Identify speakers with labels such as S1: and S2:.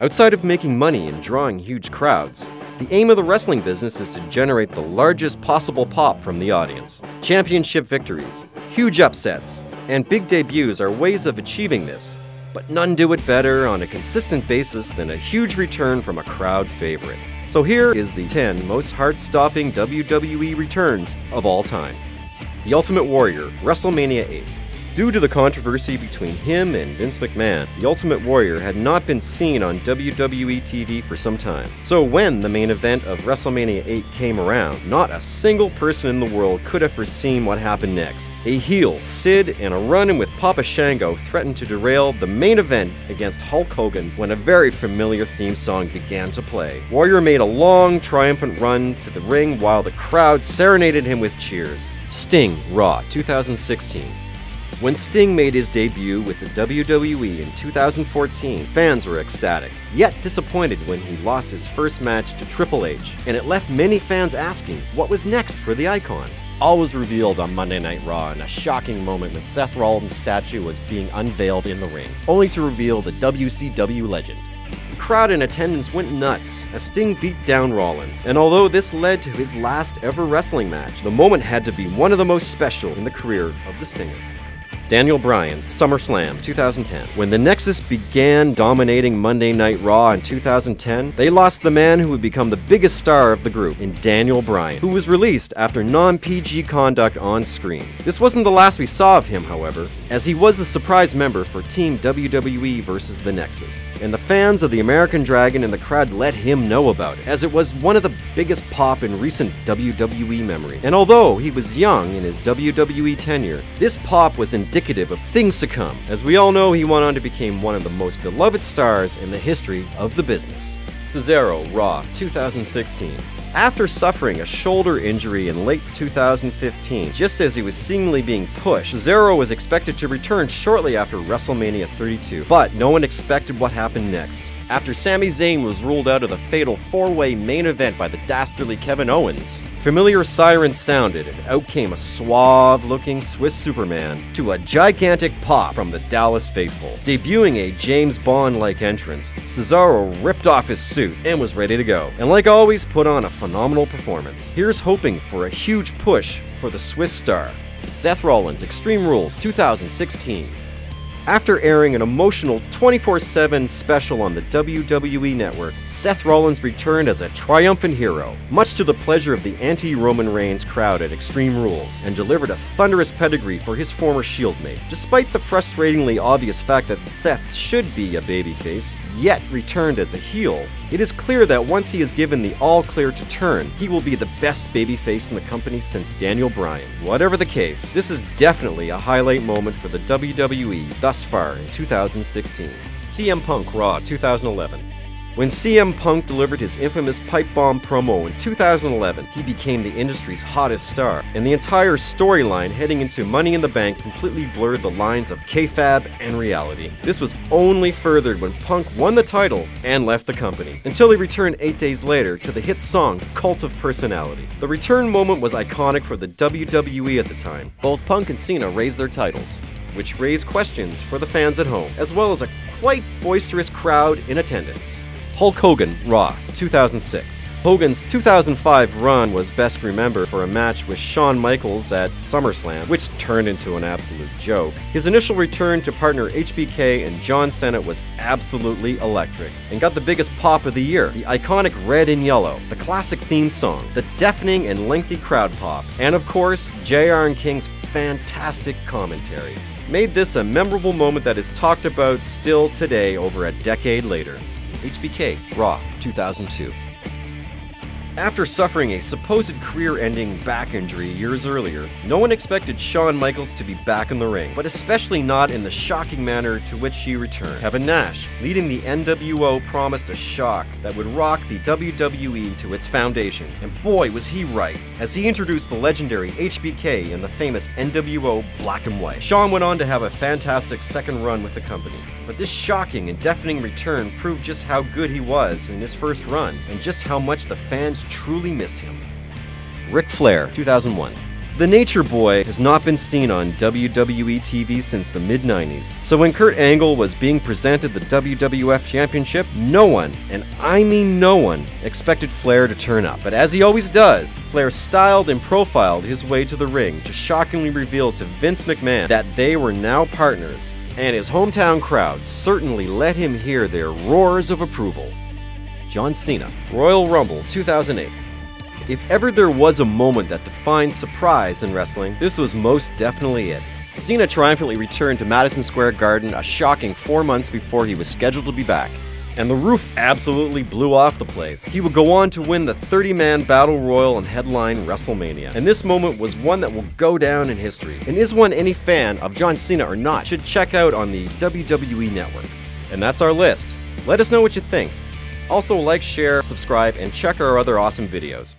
S1: Outside of making money and drawing huge crowds, the aim of the wrestling business is to generate the largest possible pop from the audience. Championship victories, huge upsets, and big debuts are ways of achieving this, but none do it better on a consistent basis than a huge return from a crowd favorite. So here is the 10 most heart-stopping WWE returns of all time. The Ultimate Warrior, WrestleMania 8. Due to the controversy between him and Vince McMahon, the Ultimate Warrior had not been seen on WWE TV for some time. So when the main event of WrestleMania 8 came around, not a single person in the world could have foreseen what happened next. A heel, Sid, and a run-in with Papa Shango threatened to derail the main event against Hulk Hogan when a very familiar theme song began to play. Warrior made a long, triumphant run to the ring while the crowd serenaded him with cheers. Sting, Raw, 2016. When Sting made his debut with the WWE in 2014, fans were ecstatic, yet disappointed when he lost his first match to Triple H, and it left many fans asking what was next for the icon. All was revealed on Monday Night Raw in a shocking moment when Seth Rollins' statue was being unveiled in the ring, only to reveal the WCW legend. The crowd in attendance went nuts as Sting beat down Rollins, and although this led to his last ever wrestling match, the moment had to be one of the most special in the career of the Stinger. Daniel Bryan, SummerSlam 2010. When the Nexus began dominating Monday Night Raw in 2010, they lost the man who would become the biggest star of the group in Daniel Bryan, who was released after non-PG conduct on screen. This wasn't the last we saw of him, however, as he was the surprise member for Team WWE vs. the Nexus, and the fans of the American Dragon and the crowd let him know about it, as it was one of the biggest pop in recent WWE memory. And although he was young in his WWE tenure, this pop was indicative of things to come. As we all know, he went on to become one of the most beloved stars in the history of the business. Cesaro, Raw, 2016. After suffering a shoulder injury in late 2015, just as he was seemingly being pushed, Cesaro was expected to return shortly after WrestleMania 32, but no one expected what happened next. After Sami Zayn was ruled out of the fatal four-way main event by the dastardly Kevin Owens, familiar sirens sounded and out came a suave-looking Swiss Superman to a gigantic pop from the Dallas faithful. Debuting a James Bond-like entrance, Cesaro ripped off his suit and was ready to go, and like always put on a phenomenal performance. Here's hoping for a huge push for the Swiss star. Seth Rollins, Extreme Rules 2016. After airing an emotional 24/7 special on the WWE Network, Seth Rollins returned as a triumphant hero, much to the pleasure of the anti-Roman Reigns crowd at Extreme Rules, and delivered a thunderous pedigree for his former Shieldmate. Despite the frustratingly obvious fact that Seth should be a babyface, yet returned as a heel, it is clear that once he is given the all-clear to turn, he will be the best babyface in the company since Daniel Bryan. Whatever the case, this is definitely a highlight moment for the WWE thus far in 2016. CM Punk, Raw, 2011. When CM Punk delivered his infamous pipe bomb promo in 2011, he became the industry's hottest star, and the entire storyline heading into Money in the Bank completely blurred the lines of kayfabe and reality. This was only furthered when Punk won the title and left the company, until he returned 8 days later to the hit song Cult of Personality. The return moment was iconic for the WWE at the time. Both Punk and Cena raised their titles, which raised questions for the fans at home, as well as a quite boisterous crowd in attendance. Hulk Hogan, Raw, 2006. Hogan's 2005 run was best remembered for a match with Shawn Michaels at SummerSlam, which turned into an absolute joke. His initial return to partner HBK and John Cena was absolutely electric, and got the biggest pop of the year. The iconic red and yellow, the classic theme song, the deafening and lengthy crowd pop, and of course, JR and King's fantastic commentary made this a memorable moment that is talked about still today over a decade later. HBK, Raw, 2002. After suffering a supposed career-ending back injury years earlier, no one expected Shawn Michaels to be back in the ring, but especially not in the shocking manner to which he returned. Kevin Nash, leading the NWO, promised a shock that would rock the WWE to its foundation, and boy was he right, as he introduced the legendary HBK in the famous NWO Black and White. Shawn went on to have a fantastic second run with the company, but this shocking and deafening return proved just how good he was in his first run, and just how much the fans truly missed him. Ric Flair, 2001. The Nature Boy has not been seen on WWE TV since the mid-90s. So when Kurt Angle was being presented the WWF Championship, no one, and I mean no one, expected Flair to turn up. But as he always does, Flair styled and profiled his way to the ring to shockingly reveal to Vince McMahon that they were now partners. And his hometown crowd certainly let him hear their roars of approval. John Cena, Royal Rumble 2008. If ever there was a moment that defined surprise in wrestling, this was most definitely it. Cena triumphantly returned to Madison Square Garden a shocking 4 months before he was scheduled to be back. And the roof absolutely blew off the place. He would go on to win the 30-man Battle Royal and headline WrestleMania. And this moment was one that will go down in history, and is one any fan of John Cena or not should check out on the WWE Network. And that's our list. Let us know what you think. Also like, share, subscribe, and check our other awesome videos.